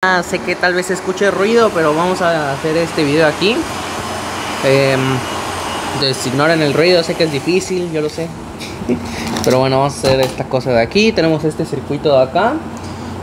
Sé que tal vez se escuche ruido, pero vamos a hacer este video aquí. Entonces ignoren el ruido, sé que es difícil, yo lo sé. Pero bueno, vamos a hacer esta cosa de aquí. Tenemos este circuito de acá.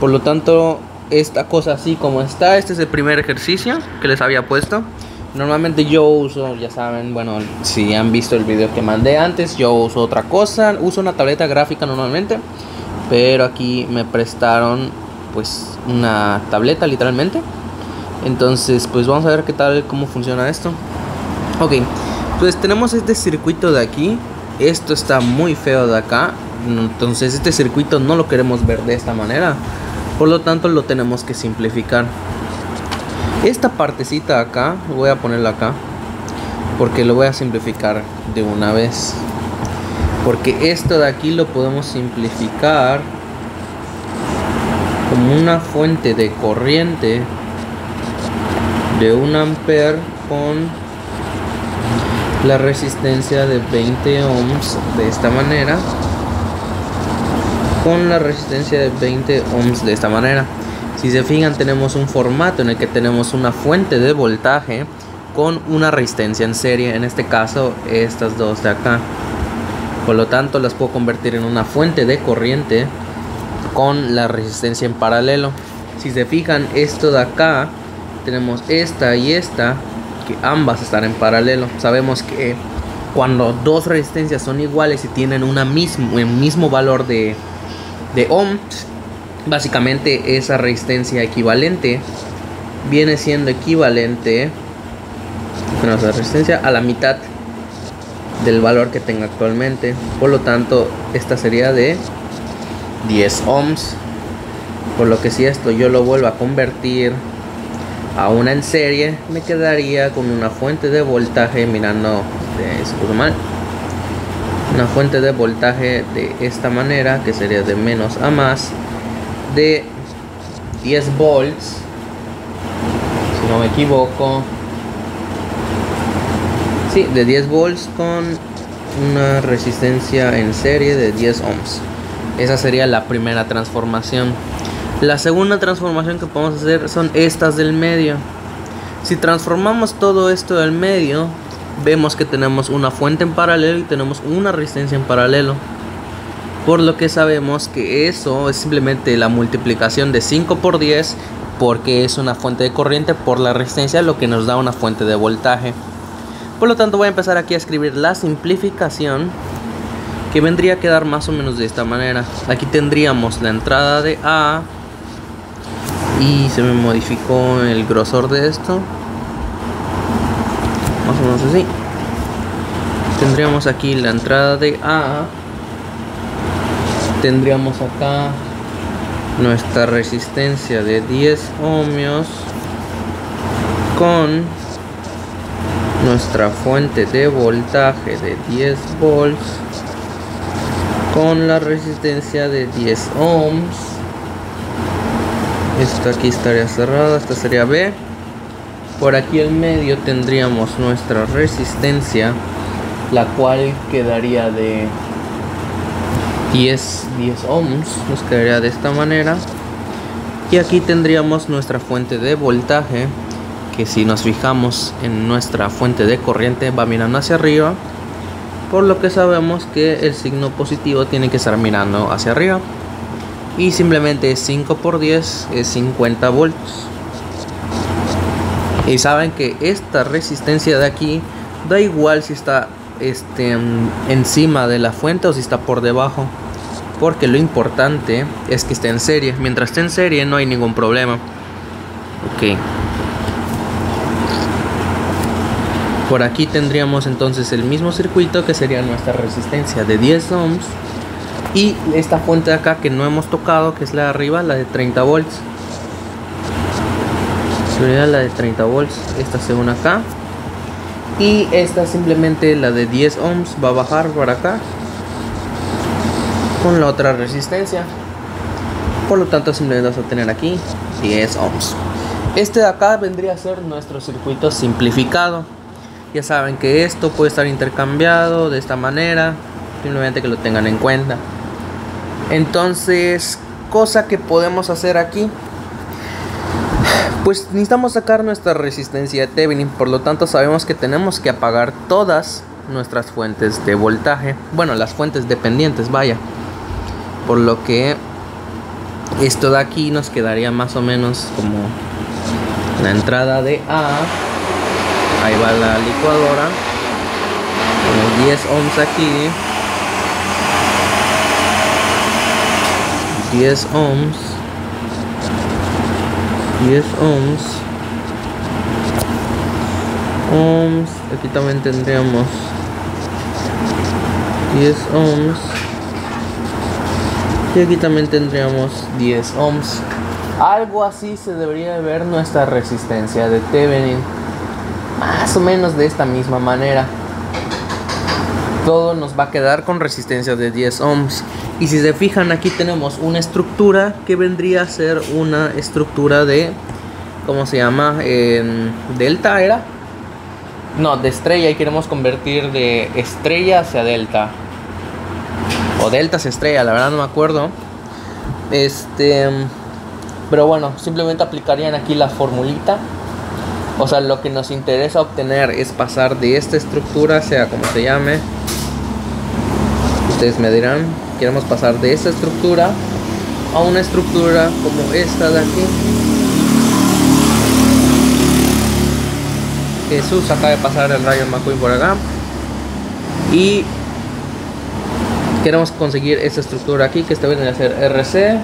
Por lo tanto, esta cosa así como está, este es el primer ejercicio que les había puesto. Normalmente yo uso, ya saben, bueno, si han visto el video que mandé antes, yo uso otra cosa. Uso una tableta gráfica normalmente, pero aquí me prestaron pues una tableta literalmente. Entonces pues vamos a ver qué tal, cómo funciona esto. Ok, pues tenemos este circuito de aquí. Esto está muy feo de acá. Entonces este circuito no lo queremos ver de esta manera. Por lo tanto lo tenemos que simplificar. Esta partecita acá, voy a ponerla acá, porque lo voy a simplificar de una vez. Porque esto de aquí lo podemos simplificar como una fuente de corriente de 1 ampere con la resistencia de 20 ohms de esta manera, con la resistencia de 20 ohms de esta manera. Si se fijan, tenemos un formato en el que tenemos una fuente de voltaje con una resistencia en serie, en este caso estas dos de acá. Por lo tanto las puedo convertir en una fuente de corriente con la resistencia en paralelo. Si se fijan, esto de acá tenemos esta y esta, que ambas están en paralelo. Sabemos que cuando dos resistencias son iguales y tienen el mismo valor de ohms, básicamente esa resistencia equivalente viene siendo equivalente a la resistencia a la mitad del valor que tenga actualmente. Por lo tanto esta sería de 10 ohms. Por lo que si esto yo lo vuelvo a convertir a una en serie, me quedaría con una fuente de voltaje, mirando, una fuente de voltaje de esta manera, que sería de menos a más, de 10 volts, si no me equivoco. Sí, de 10 volts con una resistencia en serie de 10 ohms. Esa sería la primera transformación. La segunda transformación que podemos hacer son estas del medio. Si transformamos todo esto del medio, vemos que tenemos una fuente en paralelo y tenemos una resistencia en paralelo. Por lo que sabemos que eso es simplemente la multiplicación de 5 por 10, porque es una fuente de corriente por la resistencia, lo que nos da una fuente de voltaje. Por lo tanto voy a empezar aquí a escribir la simplificación, que vendría a quedar más o menos de esta manera. Aquí tendríamos la entrada de A, y se me modificó el grosor de esto, más o menos así. Tendríamos aquí la entrada de A, tendríamos acá nuestra resistencia de 10 ohmios con nuestra fuente de voltaje de 10 volts con la resistencia de 10 ohms. Esta aquí estaría cerrada, esta sería B. Por aquí en medio tendríamos nuestra resistencia, la cual quedaría de 10 ohms, nos quedaría de esta manera. Y aquí tendríamos nuestra fuente de voltaje, que si nos fijamos en nuestra fuente de corriente va mirando hacia arriba, por lo que sabemos que el signo positivo tiene que estar mirando hacia arriba. Y simplemente 5 por 10 es 50 volts. Y saben que esta resistencia de aquí da igual si está encima de la fuente o si está por debajo, porque lo importante es que esté en serie. Mientras esté en serie no hay ningún problema. Ok. Por aquí tendríamos entonces el mismo circuito, que sería nuestra resistencia de 10 ohms. Y esta fuente de acá que no hemos tocado, que es la de arriba, la de 30 volts. Sería la de 30 volts, esta se une acá. Y esta simplemente, la de 10 ohms, va a bajar por acá con la otra resistencia. Por lo tanto simplemente vamos a tener aquí 10 ohms. Este de acá vendría a ser nuestro circuito simplificado. Ya saben que esto puede estar intercambiado de esta manera, simplemente que lo tengan en cuenta. Entonces, cosa que podemos hacer aquí Pues necesitamos sacar nuestra resistencia de Thevenin, por lo tanto sabemos que tenemos que apagar todas nuestras fuentes de voltaje, bueno, las fuentes dependientes, vaya, por lo que esto de aquí nos quedaría más o menos como la entrada de A. Ahí va la licuadora, unos 10 ohms aquí, 10 ohms, 10 ohms, aquí también tendríamos 10 ohms y aquí también tendríamos 10 ohms. Algo así se debería ver nuestra resistencia de Thevenin, más o menos de esta misma manera. Todo nos va a quedar con resistencia de 10 ohms. Y si se fijan, aquí tenemos una estructura que vendría a ser una estructura de, ¿cómo se llama? Delta era. No, de estrella, y queremos convertir de estrella hacia delta. O delta hacia estrella, la verdad no me acuerdo. Pero bueno, simplemente aplicarían aquí la formulita. O sea, lo que nos interesa obtener es pasar de esta estructura, sea como se llame. Ustedes me dirán, queremos pasar de esta estructura a una estructura como esta de aquí. Jesús acaba de pasar el rayo McQueen por acá. Y queremos conseguir esta estructura aquí, que esta vendría a ser RC.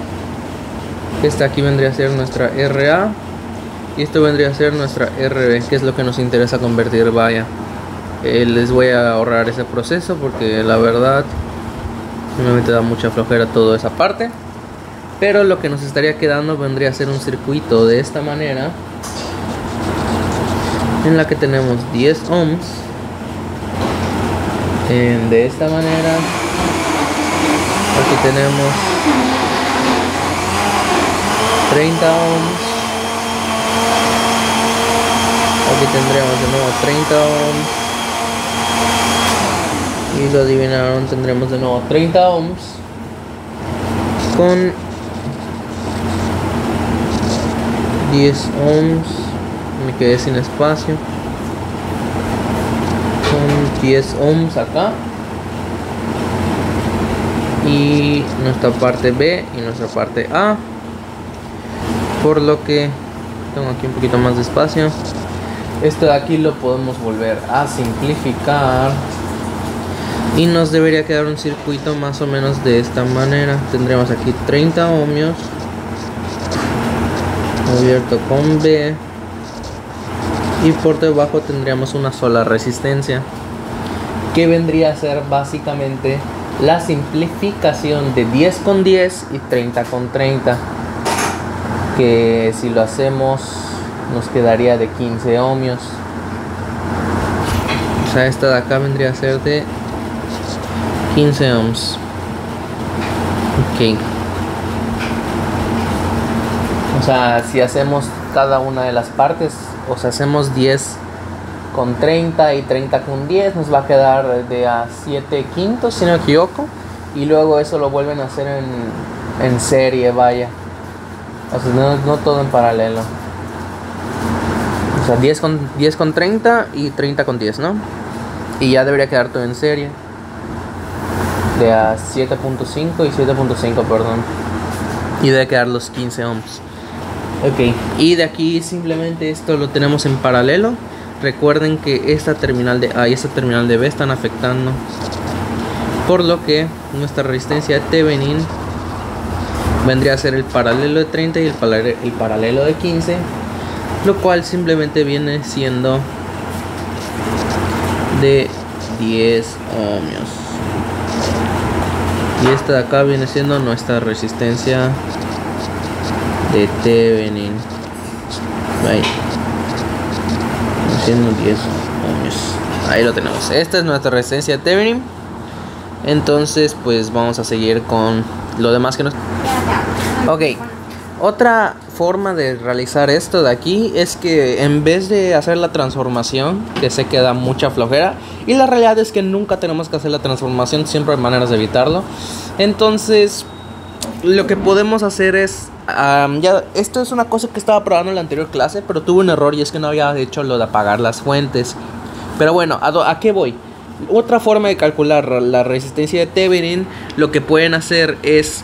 Esta aquí vendría a ser nuestra RA. Y esto vendría a ser nuestra RB, que es lo que nos interesa convertir, vaya. Les voy a ahorrar ese proceso porque la verdad simplemente da mucha flojera toda esa parte. Pero lo que nos estaría quedando vendría a ser un circuito de esta manera, en la que tenemos 10 ohms de esta manera. Aquí tenemos 30 ohms. Aquí tendremos de nuevo 30 ohms. Y lo adivinaron, tendremos de nuevo 30 ohms con 10 ohms. Me quedé sin espacio. Con 10 ohms acá. Y nuestra parte B y nuestra parte A. Por lo que tengo aquí un poquito más de espacio. Esto de aquí lo podemos volver a simplificar y nos debería quedar un circuito más o menos de esta manera. Tendremos aquí 30 ohmios abierto con B, y por debajo tendríamos una sola resistencia, que vendría a ser básicamente la simplificación de 10 con 10 y 30 con 30, que si lo hacemos nos quedaría de 15 ohmios. O sea, esta de acá vendría a ser de 15 ohms. Ok. O sea, si hacemos cada una de las partes, o sea, hacemos 10 con 30 y 30 con 10, nos va a quedar de a 7 quintos, si no me equivoco. Y luego eso lo vuelven a hacer en serie, vaya. O sea, no todo en paralelo. O sea, 10 con 30 y 30 con 10, ¿no? Y ya debería quedar todo en serie. De a 7.5 y 7.5, perdón. Y debe quedar los 15 ohms. Ok. Y de aquí simplemente esto lo tenemos en paralelo. Recuerden que esta terminal de A y esta terminal de B están afectando. Por lo que nuestra resistencia de Thevenin vendría a ser el paralelo de 30 y el paralelo de 15. Lo cual simplemente viene siendo de 10 ohmios. Y esta de acá viene siendo nuestra resistencia de Thevenin. Ahí. Siendo 10 ohmios. Ahí lo tenemos. Esta es nuestra resistencia de Thevenin. Entonces, pues vamos a seguir con lo demás que nos... Ok. Otra forma de realizar esto de aquí es que en vez de hacer la transformación, que sé que da mucha flojera, y la realidad es que nunca tenemos que hacer la transformación, siempre hay maneras de evitarlo. Entonces, lo que podemos hacer es, ya, esto es una cosa que estaba probando en la anterior clase, pero tuve un error y es que no había hecho lo de apagar las fuentes. Pero bueno, ¿a qué voy? Otra forma de calcular la resistencia de Thevenin, lo que pueden hacer es,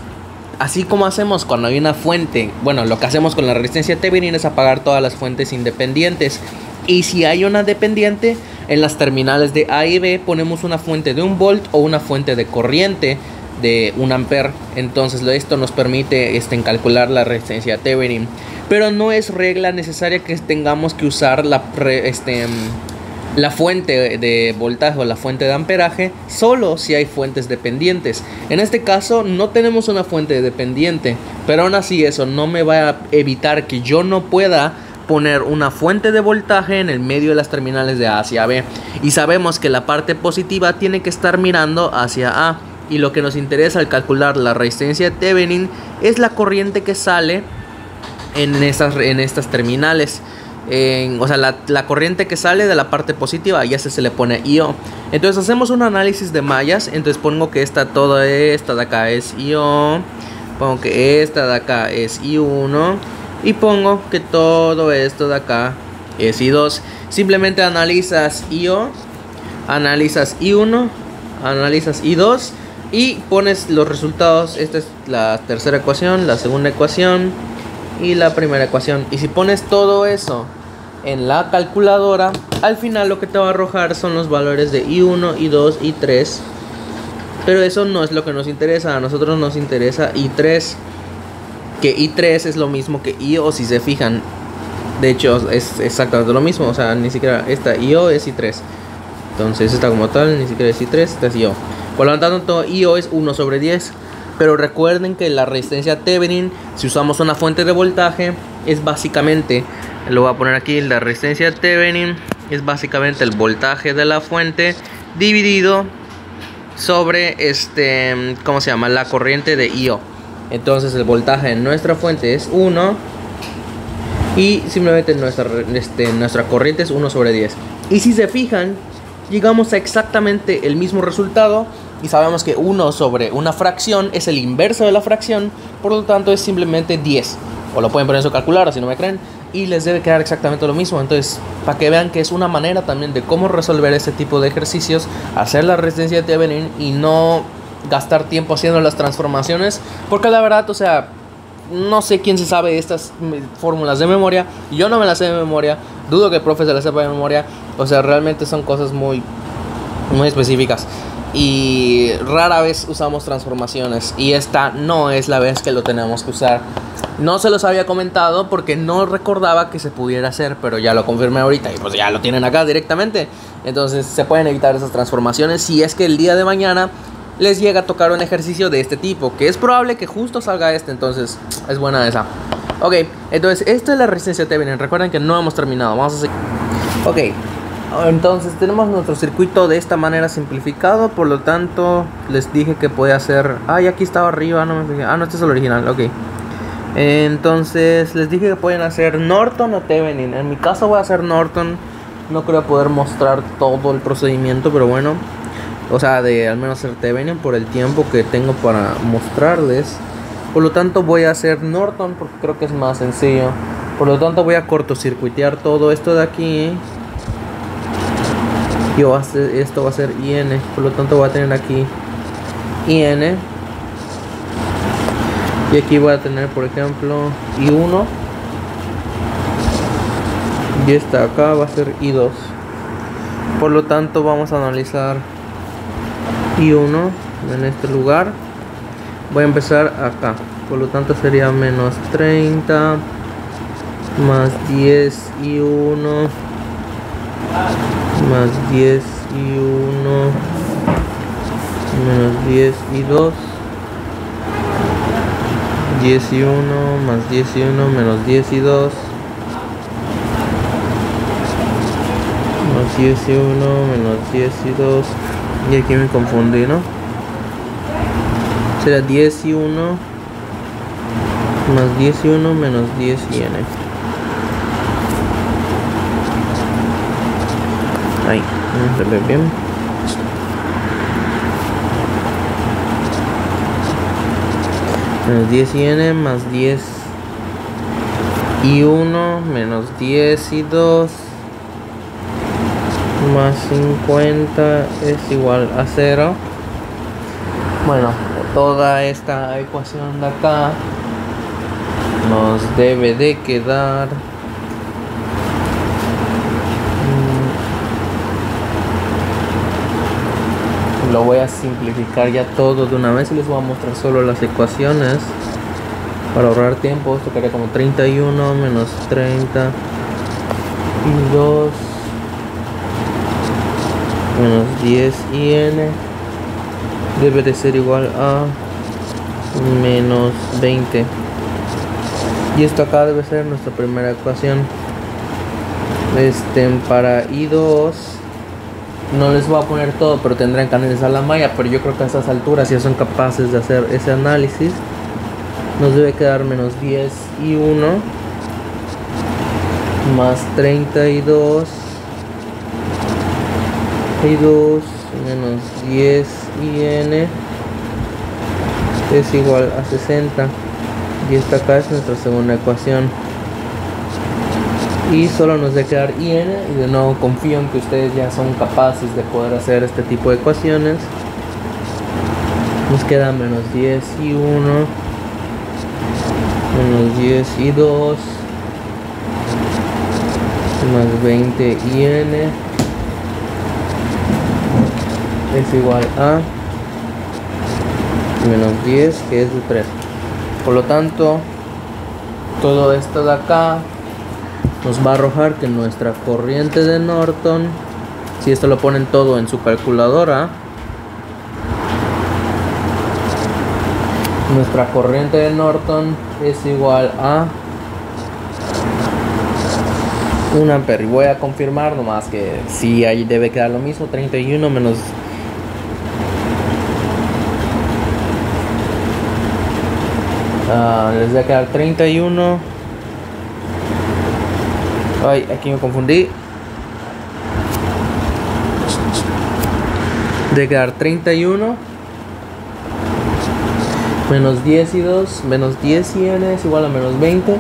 así como hacemos cuando hay una fuente, bueno, lo que hacemos con la resistencia de Thevenin es apagar todas las fuentes independientes. Y si hay una dependiente, en las terminales de A y B ponemos una fuente de 1 volt o una fuente de corriente de 1 ampere. Entonces esto nos permite calcular la resistencia de Thevenin. Pero no es regla necesaria que tengamos que usar la fuente de voltaje o la fuente de amperaje, solo si hay fuentes dependientes. En este caso no tenemos una fuente dependiente, pero aún así eso no me va a evitar que yo no pueda poner una fuente de voltaje en el medio de las terminales de A hacia B. Y sabemos que la parte positiva tiene que estar mirando hacia A. Y lo que nos interesa al calcular la resistencia de Thevenin es la corriente que sale en estas terminales. O sea, la corriente que sale de la parte positiva, ya se le pone IO. Entonces hacemos un análisis de mallas. Entonces pongo que toda esta de acá es IO, pongo que esta de acá es I1 y pongo que todo esto de acá es I2. Simplemente analizas IO, analizas I1, analizas I2 y pones los resultados. Esta es la tercera ecuación, la segunda ecuación y la primera ecuación. Y si pones todo eso en la calculadora, al final lo que te va a arrojar son los valores de I1, I2, I3. Pero eso no es lo que nos interesa. A nosotros nos interesa I3, que I3 es lo mismo que IO, si se fijan. De hecho es exactamente lo mismo. O sea, ni siquiera esta IO es I3. Entonces esta como tal ni siquiera es I3, esta es IO. Por lo tanto IO es 1 sobre 10. Pero recuerden que la resistencia Thevenin, si usamos una fuente de voltaje, es básicamente, lo voy a poner aquí, la resistencia Thevenin es básicamente el voltaje de la fuente dividido sobre ¿cómo se llama? La corriente de IO. Entonces el voltaje en nuestra fuente es 1 y simplemente nuestra corriente es 1 sobre 10. Y si se fijan, llegamos a exactamente el mismo resultado. Y sabemos que 1 sobre una fracción es el inverso de la fracción. Por lo tanto es simplemente 10. O lo pueden poner en su calculadora si no me creen. Y les debe quedar exactamente lo mismo. Entonces, para que vean que es una manera también de cómo resolver este tipo de ejercicios, hacer la resistencia de Thevenin y no gastar tiempo haciendo las transformaciones. Porque la verdad, o sea, no sé quién se sabe estas fórmulas de memoria. Yo no me las sé de memoria. Dudo que el profe se las sepa de memoria. O sea, realmente son cosas muy específicas. Y rara vez usamos transformaciones. Y esta no es la vez que lo tenemos que usar. No se los había comentado porque no recordaba que se pudiera hacer, pero ya lo confirmé ahorita y pues ya lo tienen acá directamente. Entonces se pueden evitar esas transformaciones si es que el día de mañana les llega a tocar un ejercicio de este tipo, que es probable que justo salga entonces es buena esa. Ok, entonces esta es la resistencia de Thevenin. Recuerden que no hemos terminado, vamos a seguir. Ok, entonces tenemos nuestro circuito de esta manera simplificado. Por lo tanto les dije que podía hacer... y aquí estaba arriba, no me fijé. No, este es el original, ok. Entonces les dije que pueden hacer Norton o Thevenin. En mi caso voy a hacer Norton. No creo poder mostrar todo el procedimiento, pero bueno, o sea, de al menos hacer Thevenin por el tiempo que tengo para mostrarles. Por lo tanto voy a hacer Norton porque creo que es más sencillo. Por lo tanto voy a cortocircuitear todo esto de aquí. Y esto va a ser IN. Por lo tanto voy a tener aquí IN. Y aquí voy a tener, por ejemplo, I1. Y esta acá va a ser I2. Por lo tanto vamos a analizar I1 en este lugar. Voy a empezar acá. Por lo tanto sería menos 30 más 10 I1 más 10 I1 menos 10 I2. 10 y 1 más 10 y 1 menos 10 y 2 más 10 y 1 menos 10 y 2. Y aquí me confundí, ¿no? Será 10 y 1 más 10 y 1 menos 10 y n. Ahí, se ve bien. Menos 10 y n más 10 y 1 menos 10 y 2 más 50 es igual a 0. Bueno, toda esta ecuación de acá nos debe de quedar lo voy a simplificar ya todo de una vez y les voy a mostrar solo las ecuaciones para ahorrar tiempo. Esto quedaría como 31 menos 30 y 2 menos 10 y n debe de ser igual a menos 20. Y esto acá debe ser nuestra primera ecuación. Para I2 no les voy a poner todo, pero tendrán que analizar la malla. Pero yo creo que a esas alturas ya son capaces de hacer ese análisis. Nos debe quedar menos 10 y 1 más 32 y 2 menos 10 y n es igual a 60. Y esta acá es nuestra segunda ecuación. Y solo nos debe quedar in, y de nuevo confío en que ustedes ya son capaces de poder hacer este tipo de ecuaciones. Nos queda menos 10 y 1 menos 10 y 2 más 20 y n es igual a menos 10, que es de 3. Por lo tanto, todo esto de acá nos va a arrojar que nuestra corriente de Norton, si esto lo ponen todo en su calculadora, nuestra corriente de Norton es igual a 1 ampere. Y voy a confirmar nomás que si ahí debe quedar lo mismo. 31 menos les debe quedar 31. Ay, aquí me confundí. Debe quedar 31 menos 10 y 2 menos 10 y n es igual a menos 20.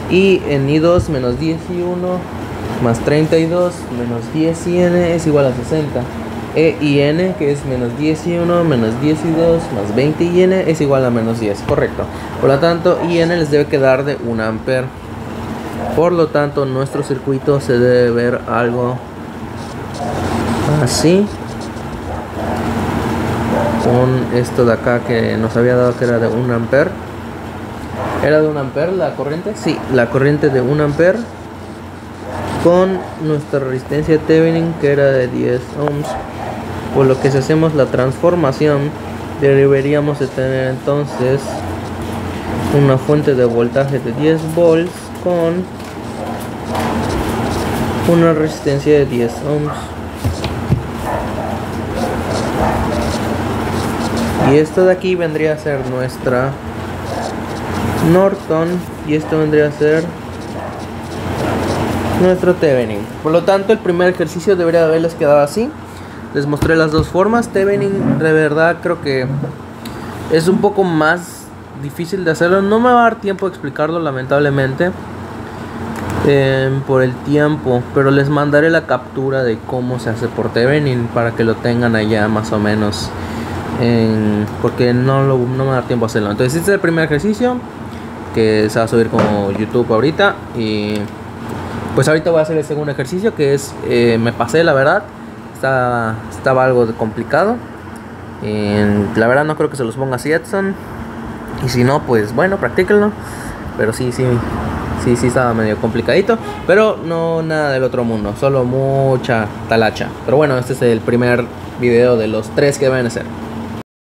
Y en I2 menos 10 y 1 más 32 menos 10 y n es igual a 60. E y n, que es menos 10 y 1 menos 10 y 2 más 20 y n es igual a menos 10, correcto. Por lo tanto, I n les debe quedar de 1 ampere. Por lo tanto, nuestro circuito se debe ver algo así, con esto de acá que nos había dado que era de 1 ampere. ¿Era de 1 ampere la corriente? Sí, la corriente de 1 ampere, con nuestra resistencia de Thevenin que era de 10 ohms. Por lo que si hacemos la transformación, deberíamos de tener entonces una fuente de voltaje de 10 volts con una resistencia de 10 ohms. Y esto de aquí vendría a ser nuestra Norton, y esto vendría a ser nuestro Thevenin. Por lo tanto, el primer ejercicio debería haberles quedado así. Les mostré las dos formas. Thevenin, de verdad, creo que es un poco más difícil de hacerlo. No me va a dar tiempo de explicarlo, lamentablemente, por el tiempo, pero les mandaré la captura de cómo se hace por Thevenin para que lo tengan allá más o menos, porque no me va a dar tiempo a hacerlo. Entonces este es el primer ejercicio que se va a subir como YouTube ahorita, y pues ahorita voy a hacer el segundo ejercicio, que es me pasé, la verdad, estaba algo complicado. La verdad no creo que se los ponga así Edson, y si no, pues bueno, practíquenlo. Pero sí estaba medio complicadito, pero no nada del otro mundo, solo mucha talacha. Pero bueno, este es el primer video de los 3 que deben hacer.